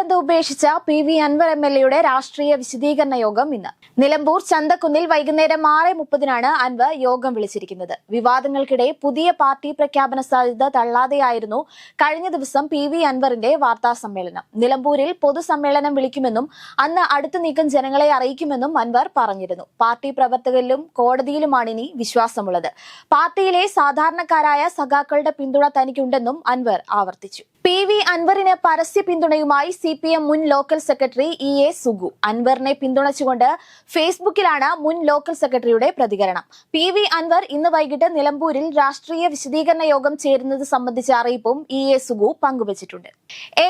സ്പർദ്ധ ഉപേക്ഷിച്ച PV Anwar MLA രാഷ്ട്രീയ വിശദീകരണ യോഗം ഇന്ന് നിലമ്പൂർ ചന്തക്കുന്നിൽ വൈകുന്നേരം 6:30 അൻവർ യോഗം വിളിച്ചിരിക്കുന്നത്. വിവാദങ്ങൾക്കിടെ പുതിയ പാർട്ടി പ്രഖ്യാപന സാധ്യത തള്ളാതെയായിരുന്നു കഴിഞ്ഞ ദിവസം PV അൻവറിന്റെ വാർത്താ സമ്മേളനം. നിലമ്പൂരിൽ പൊതുസമ്മേളനം വിളിക്കുമെന്നും അന്ന് അടുത്ത നീക്കം ജനങ്ങളെ അറിയിക്കുമെന്നും അൻവർ പറഞ്ഞിരുന്നു. പാർട്ടി പ്രവർത്തകരിലും കോടതിയിലുമാണ് ഇനി വിശ്വാസമുള്ളത്. പാർട്ടിയിലെ സാധാരണക്കാരായ സഖാക്കളുടെ പിന്തുണ തനിക്കുണ്ടെന്നും അൻവർ ആവർത്തിച്ചു. PV അൻവറിന് പരസ്യ പിന്തുണയുമായി CPM മുൻ ലോക്കൽ സെക്രട്ടറി EA സുഗു. അൻവറിനെ പിന്തുണച്ചുകൊണ്ട് ഫേസ്ബുക്കിലാണ് മുൻ ലോക്കൽ സെക്രട്ടറിയുടെ പ്രതികരണം. PV അൻവർ ഇന്ന് വൈകിട്ട് നിലമ്പൂരിൽ രാഷ്ട്രീയ വിശദീകരണ യോഗം ചേരുന്നത് സംബന്ധിച്ച അറിയിപ്പും EA സുഗു പങ്കുവച്ചിട്ടുണ്ട്.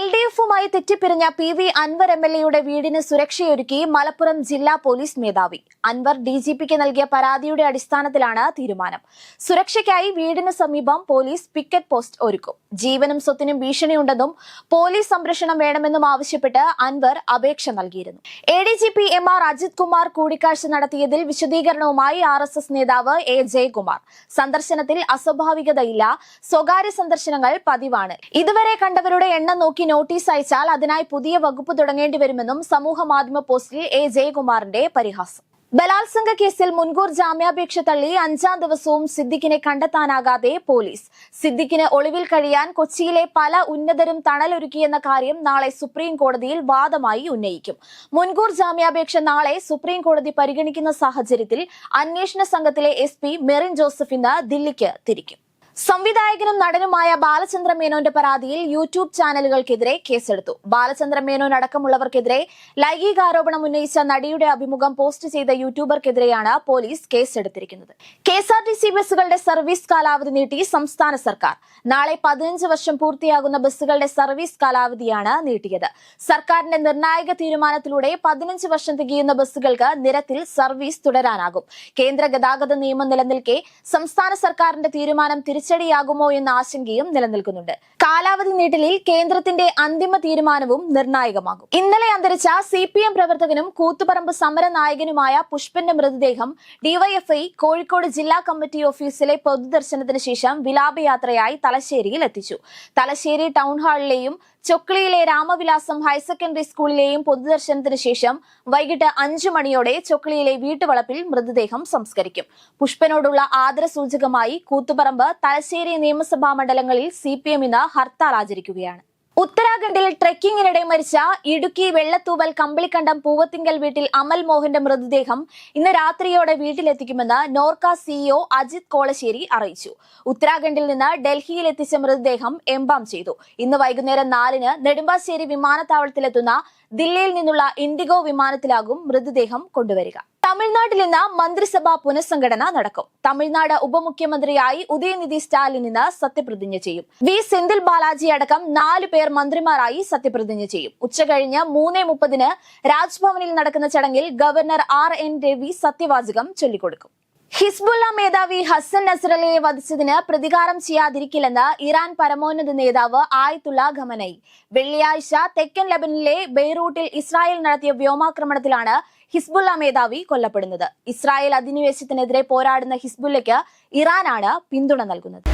LDFുമായി തെറ്റിപ്പിരിഞ്ഞ PV അൻവർ MLA വീടിന് സുരക്ഷയൊരുക്കി മലപ്പുറം ജില്ലാ പോലീസ് മേധാവി. അൻവർ DGPക്ക് നൽകിയ പരാതിയുടെ അടിസ്ഥാനത്തിലാണ് തീരുമാനം. സുരക്ഷയ്ക്കായി വീടിന് സമീപം പോലീസ് പിക്കറ്റ് പോസ്റ്റ് ഒരുക്കും. ജീവനും സ്വത്തിനും ഭീഷണിയുണ്ടെന്നും പോലീസ് സംരക്ഷണം വേണമെന്നും ആവശ്യപ്പെട്ട് അൻവർ അപേക്ഷ നൽകിയിരുന്നു. ADGP MR അജിത് കുമാർ കൂടിക്കാഴ്ച നടത്തിയതിൽ വിശദീകരണവുമായി RSS നേതാവ് A ജയകുമാർ. സന്ദർശനത്തിൽ അസ്വാഭാവികതയില്ല, സ്വകാര്യ സന്ദർശനങ്ങൾ പതിവാണ്. ഇതുവരെ കണ്ടവരുടെ എണ്ണം നോക്കി നോട്ടീസ് അയച്ചാൽ അതിനായി പുതിയ വകുപ്പ് തുടങ്ങേണ്ടി വരുമെന്നും സമൂഹ മാധ്യമ പോസ്റ്റിൽ A ജയകുമാറിന്റെ പരിഹാസം. ബലാത്സംഗ കേസിൽ മുൻകൂർ ജാമ്യാപേക്ഷ തള്ളി 5ാം ദിവസവും സിദ്ദിഖിനെ കണ്ടെത്താനാകാതെ പോലീസ്. സിദ്ദിഖിന് ഒളിവിൽ കഴിയാൻ കൊച്ചിയിലെ പല ഉന്നതരും തണലൊരുക്കിയെന്ന കാര്യം നാളെ സുപ്രീം കോടതിയിൽ വാദമായി ഉന്നയിക്കും. മുൻകൂർ ജാമ്യാപേക്ഷ നാളെ സുപ്രീം കോടതി പരിഗണിക്കുന്ന സാഹചര്യത്തിൽ അന്വേഷണ സംഘത്തിലെ SP മെറിൻ ജോസഫ് ഇന്ന് ദില്ലിക്ക് തിരിക്കും. സംവിധായകനും നടനുമായ ബാലചന്ദ്ര മേനോന്റെ പരാതിയിൽ യൂട്യൂബ് ചാനലുകൾക്കെതിരെ കേസെടുത്തു. ബാലചന്ദ്ര മേനോൻ അടക്കമുള്ളവർക്കെതിരെ ലൈംഗികാരോപണം ഉന്നയിച്ച നടിയുടെ അഭിമുഖം പോസ്റ്റ് ചെയ്ത യൂട്യൂബർക്കെതിരെയാണ് പോലീസ് കേസെടുത്തിരിക്കുന്നത്. KSRTC ബസ്സുകളുടെ സർവീസ് കാലാവധി നീട്ടി സംസ്ഥാന സർക്കാർ. നാളെ 15 വർഷം പൂർത്തിയാകുന്ന ബസ്സുകളുടെ സർവീസ് കാലാവധിയാണ് നീട്ടിയത്. സർക്കാരിന്റെ നിർണായക തീരുമാനത്തിലൂടെ 15 വർഷം തികയുന്ന ബസ്സുകൾക്ക് നിരത്തിൽ സർവീസ് തുടരാനാകും. കേന്ദ്ര ഗതാഗത നിയമം നിലനിൽക്കെ സംസ്ഥാന സർക്കാരിന്റെ തീരുമാനം തിരിച്ചടിയാകുമോ എന്ന ആശങ്കയും നിലനിൽക്കുന്നുണ്ട്. കാലാവധി നീട്ടലിൽ കേന്ദ്രത്തിന്റെ അന്തിമ തീരുമാനവും നിർണായകമാകും. ഇന്നലെ അന്തരിച്ച CPM പ്രവർത്തകനും കൂത്തുപറമ്പ് സമര നായകനുമായ പുഷ്പന്റെ മൃതദേഹം DYFI കോഴിക്കോട് ജില്ലാ കമ്മിറ്റി ഓഫീസിലെ പൊതുദർശനത്തിന് ശേഷം വിലാപയാത്രയായി തലശ്ശേരിയിൽ എത്തിച്ചു. തലശ്ശേരി ടൗൺ ഹാളിലെയും ചൊക്ലിയിലെ രാമവിലാസം ഹയർ സെക്കൻഡറി സ്കൂളിലെയും പൊതുദർശനത്തിന് ശേഷം വൈകിട്ട് 5 മണിയോടെ ചൊക്ലിയിലെ വീട്ടുവളപ്പിൽ മൃതദേഹം സംസ്കരിക്കും. പുഷ്പനോടുള്ള ആദരസൂചകമായി കൂത്തുപറമ്പ്, തലശ്ശേരി നിയമസഭാ മണ്ഡലങ്ങളിൽ CPM ഇന്ന് ഹർത്താൽ ആചരിക്കുകയാണ്. ഉത്തരാഖണ്ഡിൽ ട്രെക്കിങ്ങിനിടെ മരിച്ച ഇടുക്കി വെള്ളത്തൂവൽ കമ്പിളിക്കണ്ടം പൂവത്തിങ്കൽ വീട്ടിൽ അമൽ മോഹന്റെ മൃതദേഹം ഇന്ന് രാത്രിയോടെ വീട്ടിലെത്തിക്കുമെന്ന് നോർക്ക CEO അജിത് കോളശ്ശേരി അറിയിച്ചു. ഉത്തരാഖണ്ഡിൽ നിന്ന് ഡൽഹിയിൽ എത്തിച്ച മൃതദേഹം എംബാം ചെയ്തു. ഇന്ന് വൈകുന്നേരം 4-ന് നെടുമ്പാശ്ശേരി വിമാനത്താവളത്തിലെത്തുന്ന ദില്ലിയിൽ നിന്നുള്ള ഇൻഡിഗോ വിമാനത്തിലാകും മൃതദേഹം കൊണ്ടുവരിക. തമിഴ്നാട്ടിൽ ഇന്ന് മന്ത്രിസഭാ പുനഃസംഘടന നടക്കും. തമിഴ്നാട് ഉപമുഖ്യമന്ത്രിയായി ഉദയനിധി സ്റ്റാലിൻ ഇന്ന് സത്യപ്രതിജ്ഞ ചെയ്യും. സെന്തിൽ ബാലാജി അടക്കം 4 പേർ മന്ത്രിമാരായി സത്യപ്രതിജ്ഞ ചെയ്യും. ഉച്ചകഴിഞ്ഞ് 3:30 രാജ്ഭവനിൽ നടക്കുന്ന ചടങ്ങിൽ ഗവർണർ RN രവി സത്യവാചകം ചൊല്ലിക്കൊടുക്കും. ഹിസ്ബുള്ള മേധാവി ഹസൻ നസ്രല്ലയെ വധിച്ചതിന് പ്രതികാരം ചെയ്യാതിരിക്കില്ലെന്ന് ഇറാൻ പരമോന്നത നേതാവ് ആയത്തുള്ള ഖമനൈ. വെള്ളിയാഴ്ച തെക്കൻ ലെബനനിലെ ബെയ്റൂട്ടിൽ ഇസ്രായേൽ നടത്തിയ വ്യോമാക്രമണത്തിലാണ് ഹിസ്ബുള്ള മേധാവി കൊല്ലപ്പെടുന്നത്. ഇസ്രായേൽ അധിനിവേശത്തിനെതിരെ പോരാടുന്ന ഹിസ്ബുള്ളയ്ക്ക് ഇറാനാണ് പിന്തുണ നൽകുന്നത്.